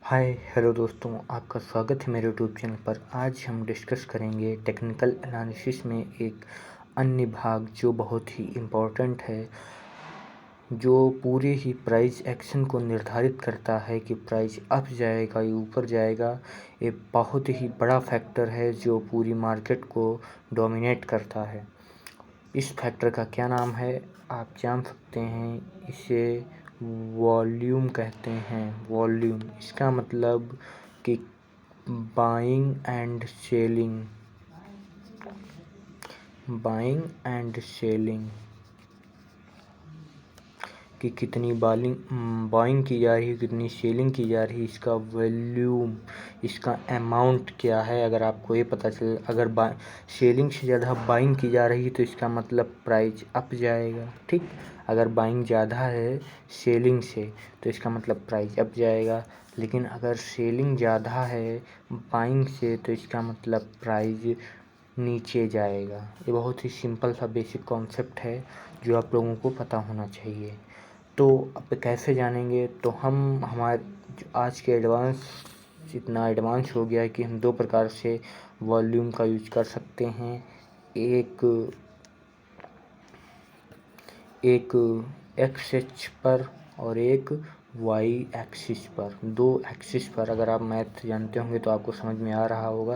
Hi hello दोस्तों, आपका स्वागत है मेरे यूट्यूब चैनल पर। आज हम डिस्कस करेंगे टेक्निकल एनालिसिस में एक अन्य भाग जो बहुत ही इम्पोर्टेंट है, जो पूरे ही प्राइस एक्शन को निर्धारित करता है कि प्राइस अप जाएगा या ऊपर जाएगा। ये बहुत ही बड़ा फैक्टर है जो पूरी मार्केट को डोमिनेट करता है। इस फैक्टर का क्या नाम है आप जान सकते हैं। इसे वॉल्यूम कहते हैं। वॉल्यूम, इसका मतलब कि buying and selling, buying and selling कि कितनी बाइंग की जा रही है, कितनी सेलिंग की जा रही है, इसका वॉल्यूम, इसका अमाउंट क्या है। अगर आपको ये पता चले, अगर सेलिंग से ज़्यादा बाइंग की जा रही है तो इसका मतलब प्राइस अप जाएगा, ठीक। अगर बाइंग ज़्यादा है सेलिंग से तो इसका मतलब प्राइस अप जाएगा। लेकिन अगर सेलिंग ज़्यादा है बाइंग से तो इसका मतलब प्राइस नीचे जाएगा। ये बहुत ही सिंपल सा बेसिक कॉन्सेप्ट है जो आप लोगों को पता होना चाहिए। तो अब कैसे जानेंगे, तो हम हमारे आज के एडवांस इतना एडवांस हो गया है कि हम दो प्रकार से वॉल्यूम का यूज कर सकते हैं। एक एक्स एक्सिस पर और एक वाई एक्सिस पर। दो एक्सिस पर अगर आप मैथ जानते होंगे तो आपको समझ में आ रहा होगा।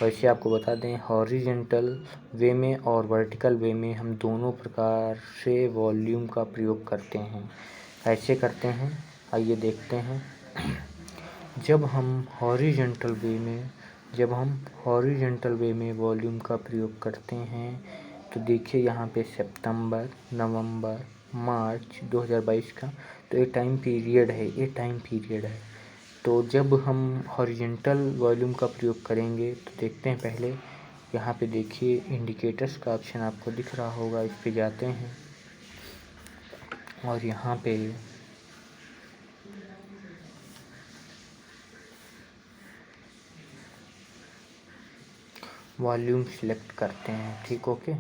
वैसे आपको बता दें, हॉरिजेंटल वे में और वर्टिकल वे में हम दोनों प्रकार से वॉल्यूम का प्रयोग करते हैं। ऐसे करते हैं, आइए देखते हैं। जब हम हॉरिजेंटल वे में वॉल्यूम का प्रयोग करते हैं तो देखिए यहाँ पे सितंबर, नवंबर, मार्च 2022 का तो ये टाइम पीरियड है। तो जब हम हॉरिजेंटल वॉल्यूम का प्रयोग करेंगे तो देखते हैं। पहले यहाँ पे देखिए इंडिकेटर्स का ऑप्शन आपको दिख रहा होगा, इस पे जाते हैं और यहाँ पे वॉल्यूम सिलेक्ट करते हैं, ठीक। ओके,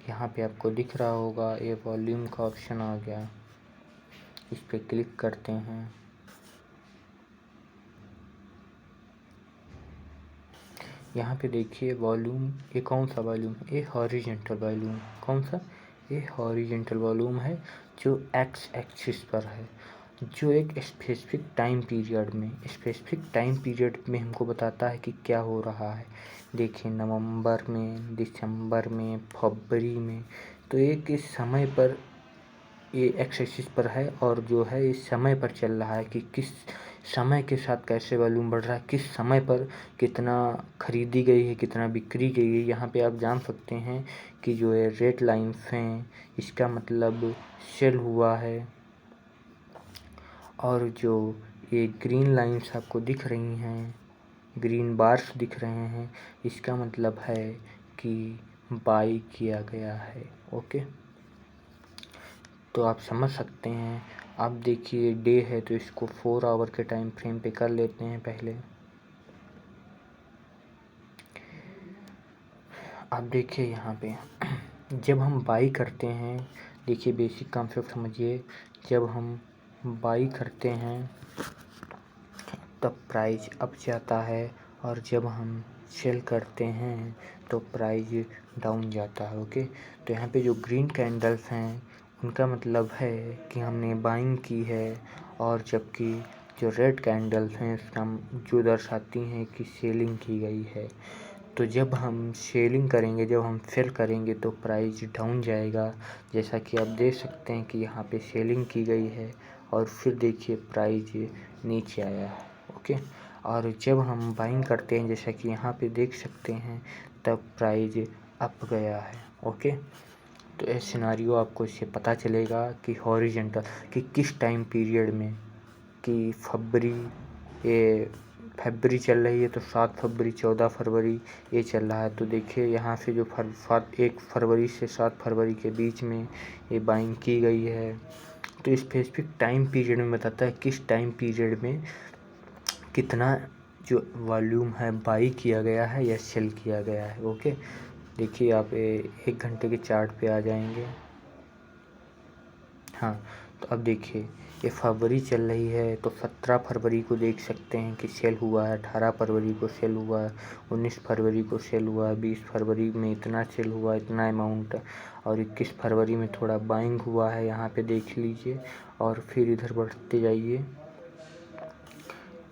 यहाँ पे आपको दिख रहा होगा ये वॉल्यूम का ऑप्शन आ गया, इस पे क्लिक करते हैं। यहाँ पे देखिए वॉल्यूम, ये कौन सा वॉल्यूम है, ये हॉरिजेंटल वॉल्यूम। कौन सा, ये हॉरिजेंटल वॉल्यूम है जो एक्स एक्सिस पर है, जो एक स्पेसिफिक टाइम पीरियड में हमको बताता है कि क्या हो रहा है। देखिए नवंबर में, दिसंबर में, फरवरी में, तो एक इस समय पर ये एक्स एक्सिस पर है और जो है इस समय पर चल रहा है कि किस समय के साथ कैसे वॉल्यूम बढ़ रहा है, किस समय पर कितना खरीदी गई है, कितना बिक्री गई है। यहाँ पे आप जान सकते हैं कि जो ये रेड लाइन्स हैं इसका मतलब सेल हुआ है, और जो ये ग्रीन लाइन्स आपको दिख रही हैं, ग्रीन बार्स दिख रहे हैं, इसका मतलब है कि बाई किया गया है। ओके, तो आप समझ सकते हैं। आप देखिए डे है तो इसको 4 आवर के टाइम फ्रेम पे कर लेते हैं। पहले आप देखिए यहाँ पे जब हम बाई करते हैं, देखिए बेसिक कॉन्सेप्ट समझिए। जब हम बाई करते हैं तब प्राइस अप जाता है, और जब हम सेल करते हैं तो प्राइस डाउन जाता है। ओके, तो यहाँ पे जो ग्रीन कैंडल्स हैं उनका मतलब है कि हमने बाइंग की है, और जबकि जो रेड कैंडल्स हैं उसका जो दर्शाती हैं कि सेलिंग की गई है। तो जब हम सेलिंग करेंगे, जब हम सेल करेंगे तो प्राइस डाउन जाएगा, जैसा कि आप देख सकते हैं कि यहाँ पे सेलिंग की गई है और फिर देखिए प्राइस नीचे आया है। ओके, और जब हम बाइंग करते हैं जैसा कि यहाँ पे देख सकते हैं तब प्राइस अप गया है। ओके, तो ये सिनारियो आपको इससे पता चलेगा कि हॉरिजेंटल कि किस टाइम पीरियड में, कि फरवरी चल रही है तो 7 फरवरी, 14 फरवरी ये चल रहा है। तो देखिए यहाँ से जो 1 फरवरी से 7 फरवरी के बीच में ये बाइंग की गई है, तो स्पेसिफिक टाइम पीरियड में बताता है किस टाइम पीरियड में कितना जो वॉल्यूम है बाई किया गया है या सेल किया गया है। ओके, देखिए आप 1 घंटे के चार्ट पे आ जाएंगे। हाँ, तो अब देखिए ये फरवरी चल रही है तो 17 फरवरी को देख सकते हैं कि सेल हुआ है, 18 फरवरी को सेल हुआ है, 19 फरवरी को सेल हुआ है, 20 फरवरी में इतना सेल हुआ, इतना अमाउंट, और 21 फरवरी में थोड़ा बाइंग हुआ है, यहाँ पे देख लीजिए। और फिर इधर बढ़ते जाइए।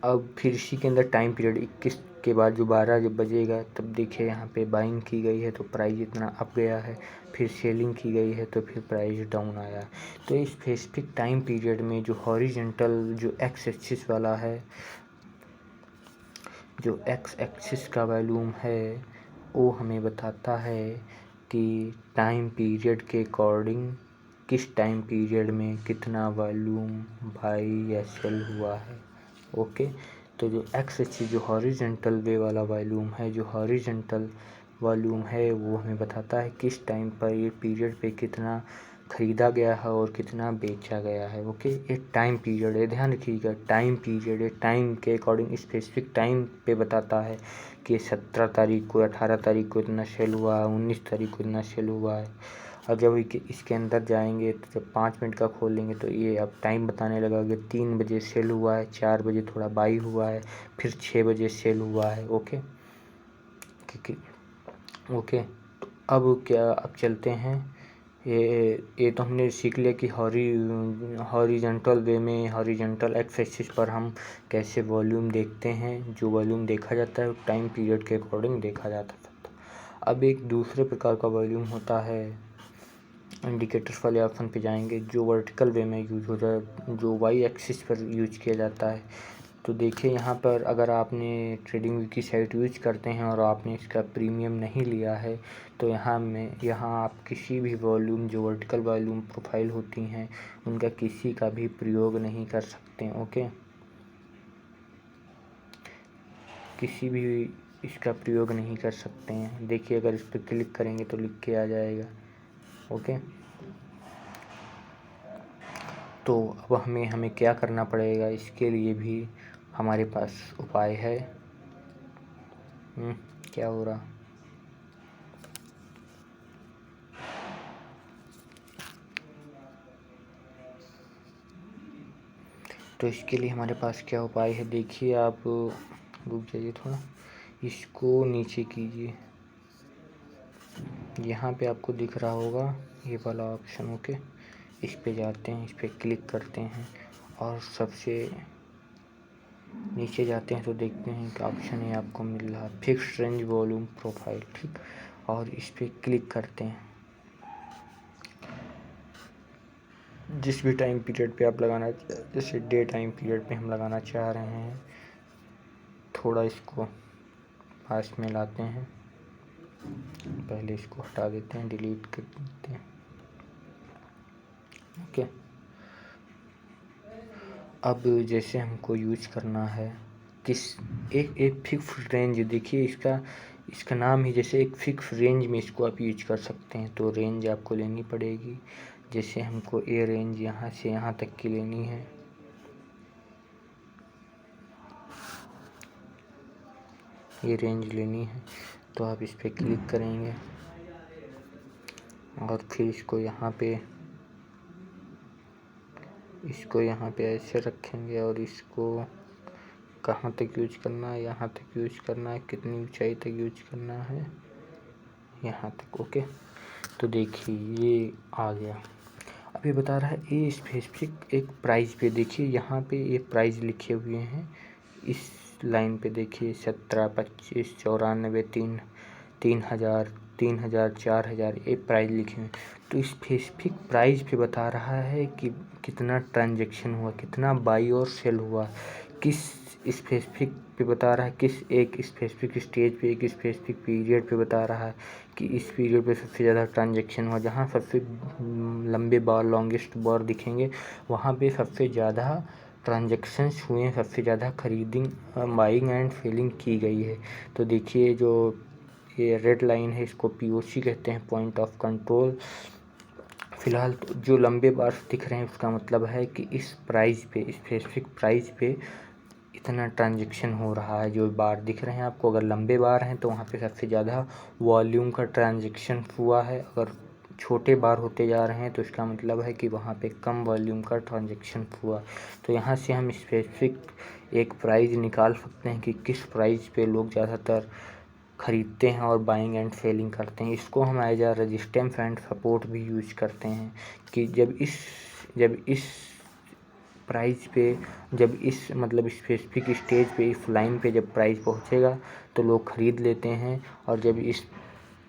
अब फिर इसी के अंदर टाइम पीरियड 21 के बाद जो 12 जब बजेगा तब देखिए यहाँ पे बाइंग की गई है तो प्राइस इतना अप गया है, फिर सेलिंग की गई है तो फिर प्राइस डाउन आया। तो इस स्पेसिफिक टाइम पीरियड में जो हॉरिजेंटल जो एक्स एक्सिस वाला है, जो एक्स एक्सिस का वॉल्यूम है वो हमें बताता है कि टाइम पीरियड के अकॉर्डिंग किस टाइम पीरियड में कितना वॉल्यूम बाई या सेल हुआ है। ओके, तो जो एक्स एक्सिस जो हॉरिजेंटल वे वाला वॉल्यूम है, जो हॉरिजेंटल वॉल्यूम है वो हमें बताता है किस टाइम पर ये पीरियड पे कितना खरीदा गया है और कितना बेचा गया है। ओके, ये टाइम पीरियड है, ध्यान रखिएगा, टाइम पीरियड है, टाइम के अकॉर्डिंग स्पेसिफिक टाइम पे बताता है कि 17 तारीख को 18 तारीख को इतना सेल हुआ है, 19 तारीख को इतना सेल हुआ है। और जब इसके अंदर जाएंगे तो जब 5 मिनट का खोलेंगे तो ये अब टाइम बताने लगा कि 3 बजे सेल हुआ है, 4 बजे थोड़ा बाई हुआ है, फिर 6 बजे सेल हुआ है। ओके ओके, तो अब क्या, अब चलते हैं। ये तो हमने सीख लिया कि हॉरिजॉन्टल वे में, हॉरिजॉन्टल एक्स एक्सिस पर हम कैसे वॉल्यूम देखते हैं। जो वॉल्यूम देखा जाता है टाइम पीरियड के अकॉर्डिंग देखा जाता है। अब एक दूसरे प्रकार का वॉल्यूम होता है, इंडिकेटर्स वाले ऑप्शन पे जाएंगे, जो वर्टिकल वे में यूज होता है, जो वाई एक्सिस पर यूज किया जाता है। तो देखिए यहाँ पर अगर आपने ट्रेडिंग की साइट यूज करते हैं और आपने इसका प्रीमियम नहीं लिया है तो यहाँ आप किसी भी वॉल्यूम, जो वर्टिकल वॉल्यूम प्रोफाइल होती हैं उनका किसी का भी प्रयोग नहीं कर सकते। ओके, किसी भी इसका प्रयोग नहीं कर सकते हैं। देखिए अगर इस पर क्लिक करेंगे तो लिख के आ जाएगा। ओके, तो अब हमें क्या करना पड़ेगा, इसके लिए भी हमारे पास उपाय है। क्या हो रहा, तो इसके लिए हमारे पास क्या उपाय है, देखिए आप रुक जाइए थोड़ा, इसको नीचे कीजिए, यहाँ पे आपको दिख रहा होगा ये वाला ऑप्शन। ओके, इस पे जाते हैं, इस पे क्लिक करते हैं और सबसे नीचे जाते हैं तो देखते हैं कि ऑप्शन है आपको मिल रहा है फिक्स्ड रेंज वॉल्यूम प्रोफाइल। ठीक, और इस पे क्लिक करते हैं। जिस भी टाइम पीरियड पे आप लगाना, जैसे डे टाइम पीरियड पे हम लगाना चाह रहे हैं, थोड़ा इसको पास में लाते हैं, पहले इसको हटा देते हैं, डिलीट कर देते हैं। ओके, अब जैसे हमको यूज करना है एक फिक्स रेंज, देखिए इसका नाम ही जैसे एक फिक्स रेंज में इसको आप यूज कर सकते हैं। तो रेंज आपको लेनी पड़ेगी, जैसे हमको ये रेंज यहाँ से यहाँ तक की लेनी है। ये रेंज लेनी है तो आप इस पर क्लिक करेंगे और फिर इसको यहाँ पे ऐसे रखेंगे और इसको कहाँ तक यूज करना है, यहाँ तक यूज करना है, कितनी ऊंचाई तक यूज करना है, यहाँ तक। ओके, तो देखिए ये आ गया। अब ये बता रहा है ये स्पेसिफिक एक प्राइस पे, देखिए यहाँ पे ये प्राइस लिखे हुए हैं, इस लाइन पे देखिए 17, 25, 94, 3,000, 3,000, 4,000 ये प्राइस लिखे हैं। तो स्पेसिफिक प्राइस पे बता रहा है कि कितना ट्रांजैक्शन हुआ, कितना बाई और सेल हुआ, किस स्पेसिफिक पे बता रहा है, किस एक स्पेसिफिक स्टेज पे, एक स्पेसिफिक पीरियड पे बता रहा है कि इस पीरियड पे सबसे ज़्यादा ट्रांजैक्शन हुआ। जहाँ सबसे लंबे बार, लॉन्गेस्ट बार दिखेंगे वहाँ पे सबसे ज़्यादा ट्रांजैक्शंस हुए हैं, सबसे ज़्यादा खरीदिंग, बाइंग एंड सेलिंग की गई है। तो देखिए जो ये रेड लाइन है इसको पीओसी कहते हैं, पॉइंट ऑफ कंट्रोल। फ़िलहाल तो जो लंबे बार दिख रहे हैं उसका मतलब है कि इस प्राइस पे, स्पेसिफिक प्राइस पे इतना ट्रांजैक्शन हो रहा है। जो बार दिख रहे हैं आपको, अगर लंबे बार हैं तो वहाँ पे सबसे ज़्यादा वॉल्यूम का ट्रांजैक्शन हुआ है, अगर छोटे बार होते जा रहे हैं तो इसका मतलब है कि वहाँ पे कम वॉल्यूम का ट्रांजैक्शन हुआ। तो यहाँ से हम स्पेसिफिक एक प्राइस निकाल सकते हैं कि किस प्राइस पे लोग ज़्यादातर ख़रीदते हैं और बाइंग एंड सेलिंग करते हैं। इसको हम as a resistance and support भी यूज करते हैं कि जब इस प्राइस पे, जब इस मतलब स्पेसिफिक स्टेज पे, इस लाइन पे जब प्राइस पहुँचेगा तो लोग ख़रीद लेते हैं, और जब इस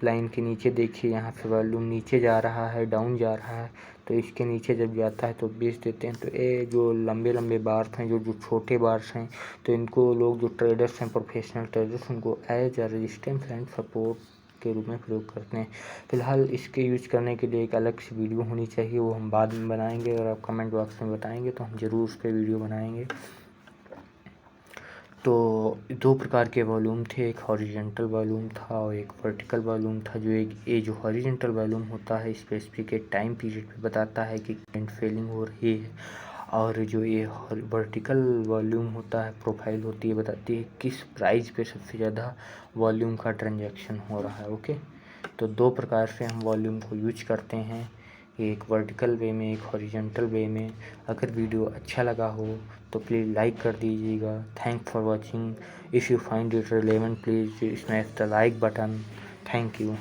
लाइन के नीचे देखिए यहाँ पे वॉल्यूम नीचे जा रहा है, डाउन जा रहा है, तो इसके नीचे जब जाता है तो बेच देते हैं। तो ये जो लंबे लंबे बार्स हैं, जो छोटे बार्स हैं, तो इनको लोग जो ट्रेडर्स हैं, प्रोफेशनल ट्रेडर्स, उनको as a resistance and support के रूप में प्रयोग करते हैं। फिलहाल इसके यूज करने के लिए एक अलग से वीडियो होनी चाहिए, वो हम बाद में बनाएंगे, और आप कमेंट बॉक्स में बताएंगे तो हम ज़रूर उस पर वीडियो बनाएंगे। तो दो प्रकार के वॉल्यूम थे, एक हॉरिजेंटल वॉल्यूम था और एक वर्टिकल वॉल्यूम था। ये जो हॉरिजेंटल वॉल्यूम होता है स्पेसिफिक एक टाइम पीरियड पे बताता है कि करंट फेलिंग हो रही है, और जो ये वर्टिकल वॉल्यूम होता है, प्रोफाइल होती है, बताती है किस प्राइस पे सबसे ज़्यादा वॉल्यूम का ट्रांजैक्शन हो रहा है। ओके, तो दो प्रकार से हम वॉल्यूम को यूज करते हैं, एक वर्टिकल वे में, एक हॉरिजॉन्टल वे में। अगर वीडियो अच्छा लगा हो तो प्लीज़ लाइक कर दीजिएगा। Thanks for watching. If you find it relevant please smash the like button. Thank you.